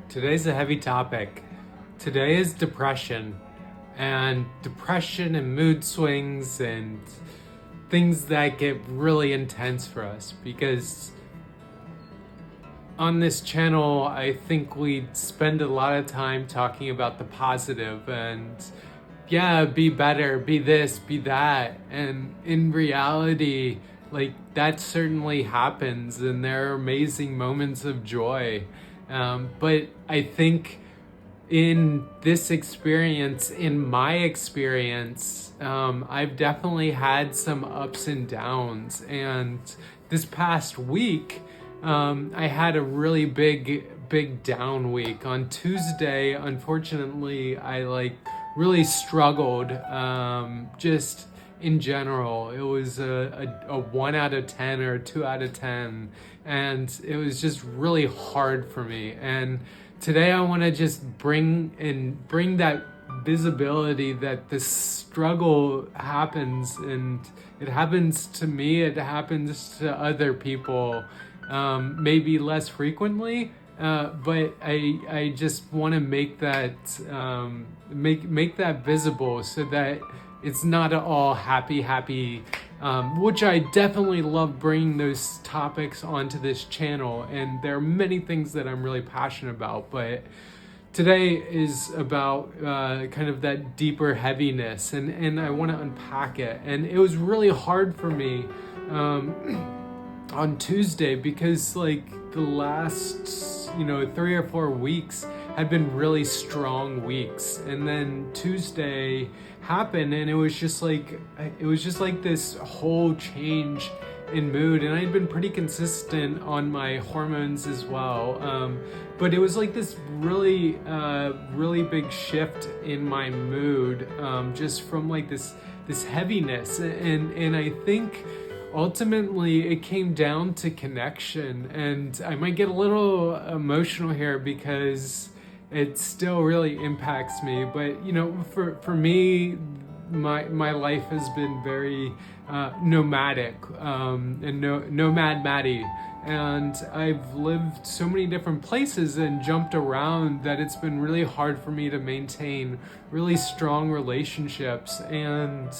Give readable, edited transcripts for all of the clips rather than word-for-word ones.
Today's a heavy topic. Today is depression and mood swings and things that get really intense for us, because on this channel, I think we spend a lot of time talking about the positive and be better, be this, be that. And in reality, that certainly happens and there are amazing moments of joy. But I think in this experience, in my experience, I've definitely had some ups and downs. And this past week, I had a really big down week. On Tuesday, unfortunately, I really struggled, just in general. It was a 1 out of 10 or a 2 out of 10, and it was just really hard for me. And today I want to just bring that visibility that this struggle happens, and it happens to me, it happens to other people, maybe less frequently, but I just want to make that make that visible, so that it's not all happy, which I definitely love bringing those topics onto this channel. And there are many things that I'm really passionate about, but today is about kind of that deeper heaviness, and I want to unpack it. And it was really hard for me on Tuesday, because the last 3 or 4 weeks had been really strong weeks, and then Tuesday happened, and it was just like this whole change in mood. And I'd been pretty consistent on my hormones as well, but it was like this really big shift in my mood, just from this heaviness. And I think ultimately it came down to connection. And I might get a little emotional here because it still really impacts me. But for me, my life has been very nomadic, and nomad Maddie. And I've lived so many different places and jumped around that it's been really hard for me to maintain really strong relationships. And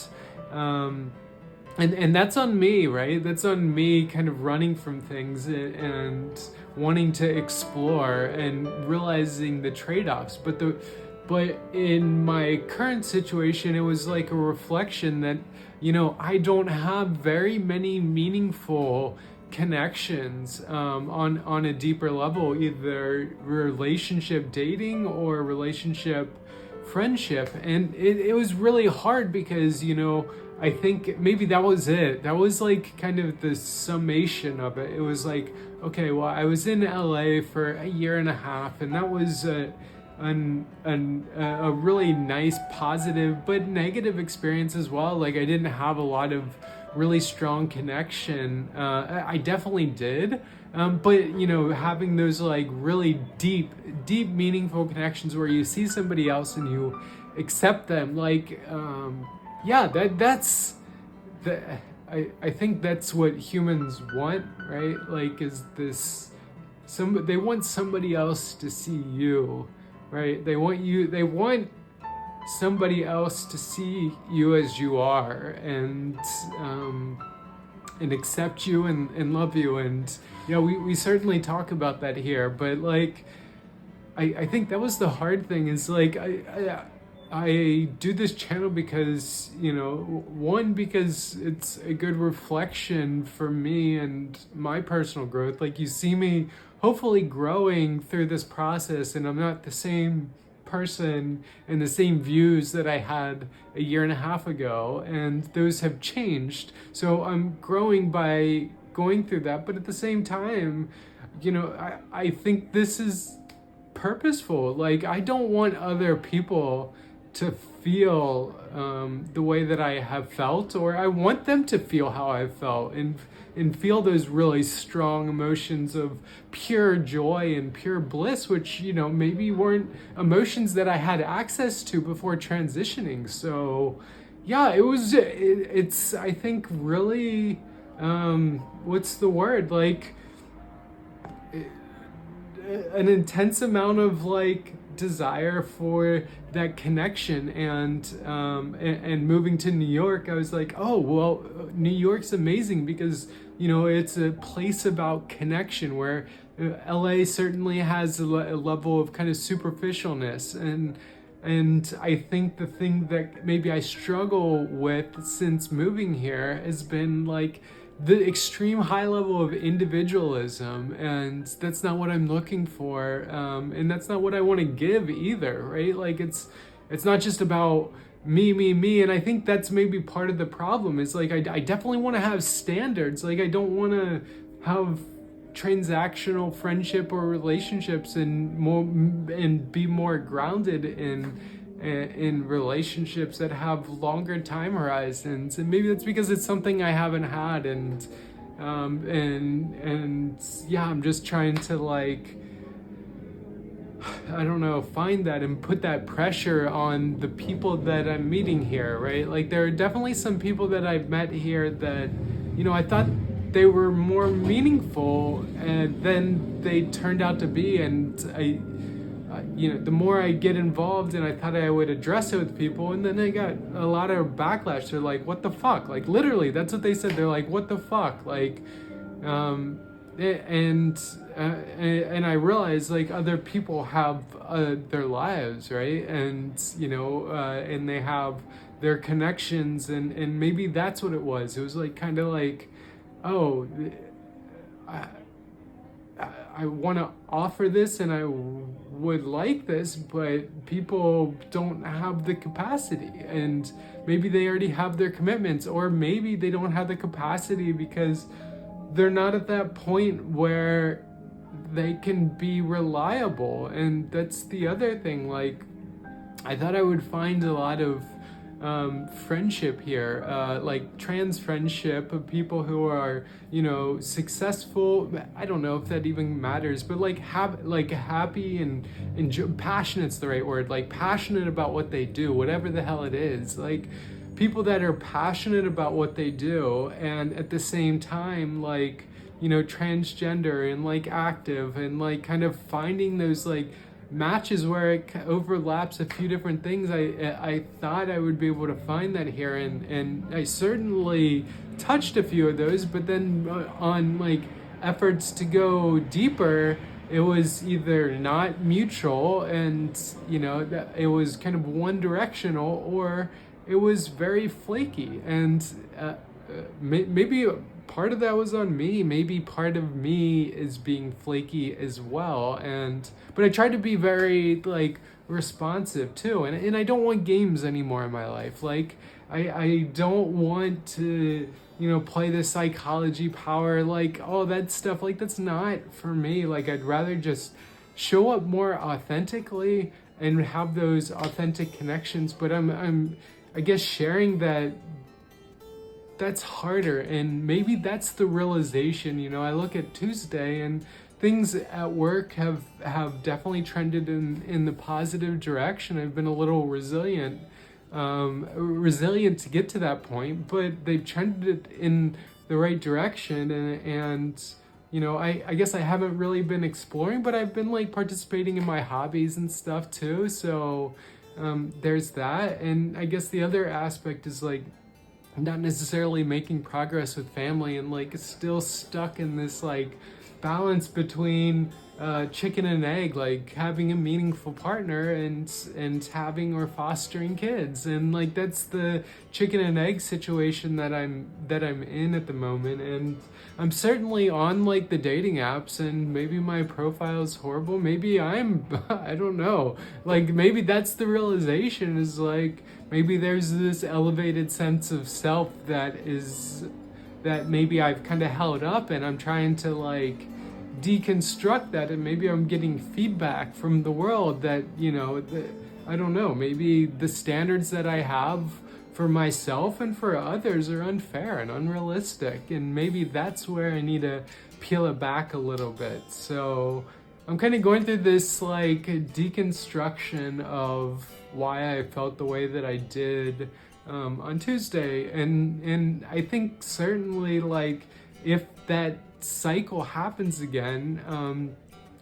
that's on me, right? That's on me, kind of running from things and wanting to explore and realizing the trade-offs. But in my current situation, it was like a reflection that, I don't have very many meaningful connections on a deeper level, either relationship dating or relationship friendship. And it was really hard because, I think maybe that was it. That was kind of the summation of it. It was like, okay, well, I was in LA for a year and a half, and that was a really nice, positive, but negative experience as well. I didn't have a lot of really strong connection. I definitely did. But having those really deep, meaningful connections where you see somebody else and you accept them, that's I think that's what humans want, right? Is this they want somebody else to see you, right? They want somebody else to see you as you are, and accept you and love you. And we certainly talk about that here, but I think that was the hard thing, is I do this channel because, one, because it's a good reflection for me and my personal growth. You see me hopefully growing through this process, and I'm not the same person and the same views that I had a year and a half ago, and those have changed. So I'm growing by going through that, but at the same time, I think this is purposeful. I don't want other people to feel the way that I have felt, or I want them to feel how I've felt, and feel those really strong emotions of pure joy and pure bliss, which maybe weren't emotions that I had access to before transitioning. So it's I think really what's the word, an intense amount of like desire for that connection, and moving to New York, I was like, oh well, New York's amazing because it's a place about connection, where LA certainly has a level of kind of superficialness, and I think the thing that maybe I struggle with since moving here has been like the extreme high level of individualism, and that's not what I'm looking for, and that's not what I want to give either, right? Like it's not just about me, and I think that's maybe part of the problem. Is like I definitely want to have standards. Like I don't want to have transactional friendship or relationships, and be more grounded in relationships that have longer time horizons. And maybe that's because it's something I haven't had, and yeah, I'm just trying to like, I don't know, find that and put that pressure on the people that I'm meeting here, right? Like there are definitely some people that I've met here that, I thought they were more meaningful than they turned out to be. And the more I get involved, and I thought I would address it with people, and then I got a lot of backlash. They're like, what the fuck? Like literally, that's what they said. They're like, what the fuck? Like, and I realized like other people have their lives, right? And and they have their connections, and maybe that's what it was. It was like kind of like, oh, I want to offer this, and I would like this, but people don't have the capacity, and maybe they already have their commitments, or maybe they don't have the capacity because they're not at that point where they can be reliable. And that's the other thing. Like I thought I would find a lot of friendship here, like trans friendship of people who are, successful. I don't know if that even matters, but like happy and passionate's the right word. Like passionate about what they do, whatever the hell it is. Like people that are passionate about what they do, and at the same time, like, transgender and like active, and like kind of finding those like matches where it overlaps a few different things. I thought I would be able to find that here, and I certainly touched a few of those, but then on like efforts to go deeper, it was either not mutual, and it was kind of one directional, or it was very flaky. And maybe part of that was on me. Maybe part of me is being flaky as well. But I tried to be very like responsive too. And I don't want games anymore in my life. Like I don't want to, play the psychology power, like all that stuff. Like that's not for me. Like I'd rather just show up more authentically and have those authentic connections. But I guess sharing that's harder, and maybe that's the realization. I look at Tuesday, and things at work have definitely trended in the positive direction. I've been a little resilient to get to that point, but they've trended in the right direction, and I guess I haven't really been exploring, but I've been like participating in my hobbies and stuff too. So there's that. And I guess the other aspect is like not necessarily making progress with family, and like still stuck in this like balance between chicken and egg, like having a meaningful partner and having or fostering kids. And like that's the chicken and egg situation that I'm in at the moment. And I'm certainly on like the dating apps, and maybe my profile is horrible, maybe I'm I don't know, like maybe that's the realization, is like maybe there's this elevated sense of self that maybe I've kind of held up, and I'm trying to like deconstruct that, and maybe I'm getting feedback from the world that I don't know, maybe the standards that I have for myself and for others are unfair and unrealistic, and maybe that's where I need to peel it back a little bit. So I'm kind of going through this like deconstruction of why I felt the way that I did on Tuesday, and I think certainly like if that cycle happens again,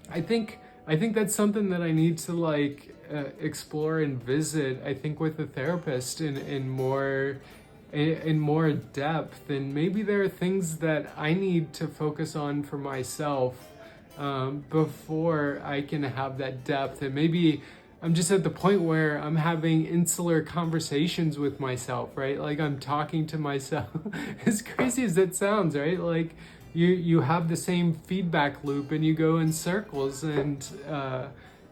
I think that's something that I need to like explore and visit. I think with a therapist in more depth, and maybe there are things that I need to focus on for myself before I can have that depth. And maybe I'm just at the point where I'm having insular conversations with myself, right? Like I'm talking to myself. As crazy as that sounds, right? Like you have the same feedback loop and you go in circles, and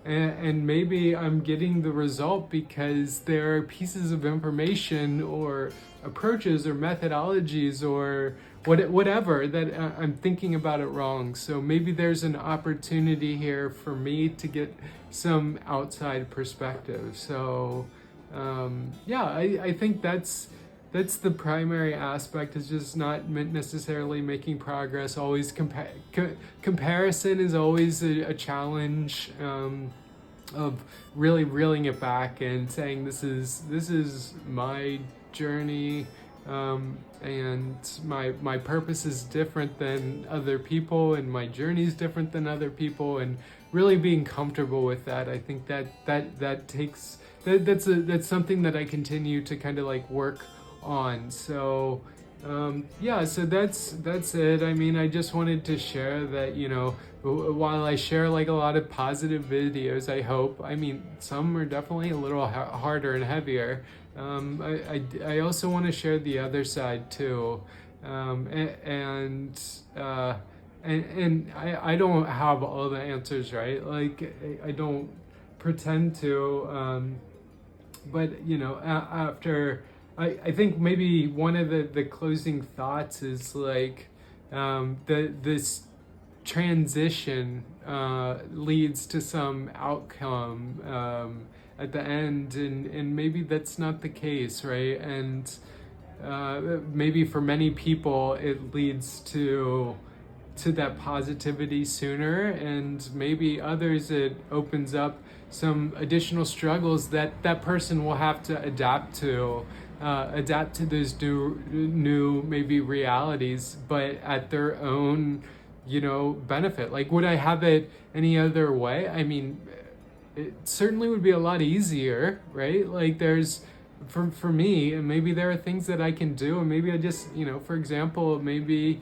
maybe I'm getting the result because there are pieces of information or approaches or methodologies or whatever that I'm thinking about it wrong. So maybe there's an opportunity here for me to get some outside perspective. So yeah, I think that's the primary aspect, is just not necessarily making progress. Always comparison is always a challenge of really reeling it back and saying this is my journey, and my purpose is different than other people, and my journey is different than other people, and really being comfortable with that. I think that takes that's something that I continue to kind of like work on. So yeah, so that's it. I mean, I just wanted to share that, while I share like a lot of positive videos, I mean, some are definitely a little harder and heavier. I also want to share the other side too. And I don't have all the answers, right? Like I don't pretend to, but after I think maybe one of the closing thoughts is like this transition leads to some outcome at the end, and maybe that's not the case, right? And maybe for many people it leads to that positivity sooner, and maybe others it opens up some additional struggles that person will have to adapt to those new maybe realities, but at their own benefit. Like, would I have it any other way? I mean, it certainly would be a lot easier, right? Like there's for me, and maybe there are things that I can do, and maybe I just for example, maybe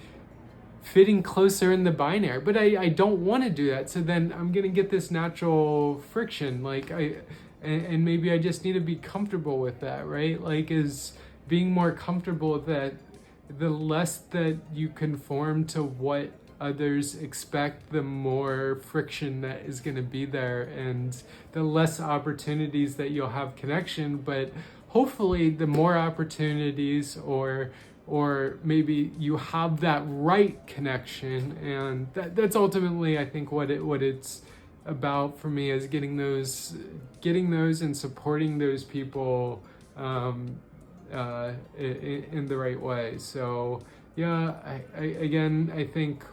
fitting closer in the binary, but I don't want to do that. So then I'm gonna get this natural friction. Like and maybe I just need to be comfortable with that, right? Like, is being more comfortable with that, the less that you conform to what others expect, the more friction that is going to be there, and the less opportunities that you'll have connection. But hopefully the more opportunities, or maybe you have that right connection, and that's ultimately I think what it's about for me, is getting those and supporting those people in the right way. So yeah, I think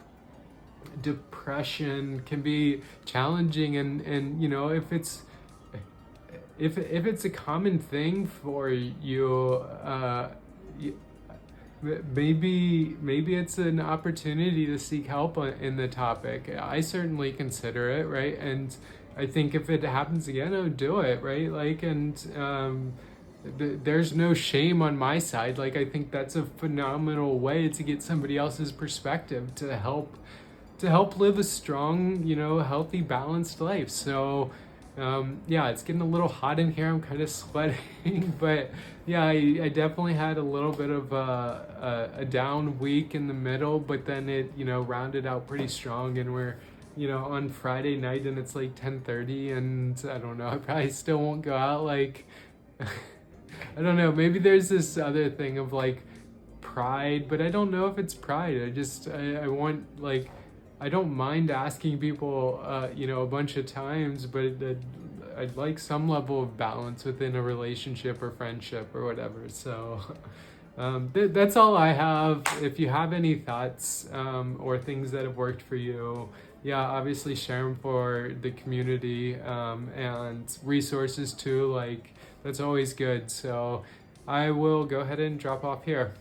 depression can be challenging, and if it's a common thing for you, maybe it's an opportunity to seek help in the topic. I certainly consider it, right? And I think if it happens again, I would do it, right? Like, and there's no shame on my side. Like, I think that's a phenomenal way to get somebody else's perspective, to help live a strong, healthy, balanced life. So yeah, it's getting a little hot in here. I'm kind of sweating, but yeah, I definitely had a little bit of a down week in the middle, but then it, rounded out pretty strong, and we're, on Friday night, and it's like 10:30, and I don't know, I probably still won't go out. Like, I don't know, maybe there's this other thing of like pride, but I don't know if it's pride. I want, like, I don't mind asking people, a bunch of times, but I'd like some level of balance within a relationship or friendship or whatever. So that's all I have. If you have any thoughts or things that have worked for you, yeah, obviously share them for the community, and resources too. Like, that's always good. So I will go ahead and drop off here.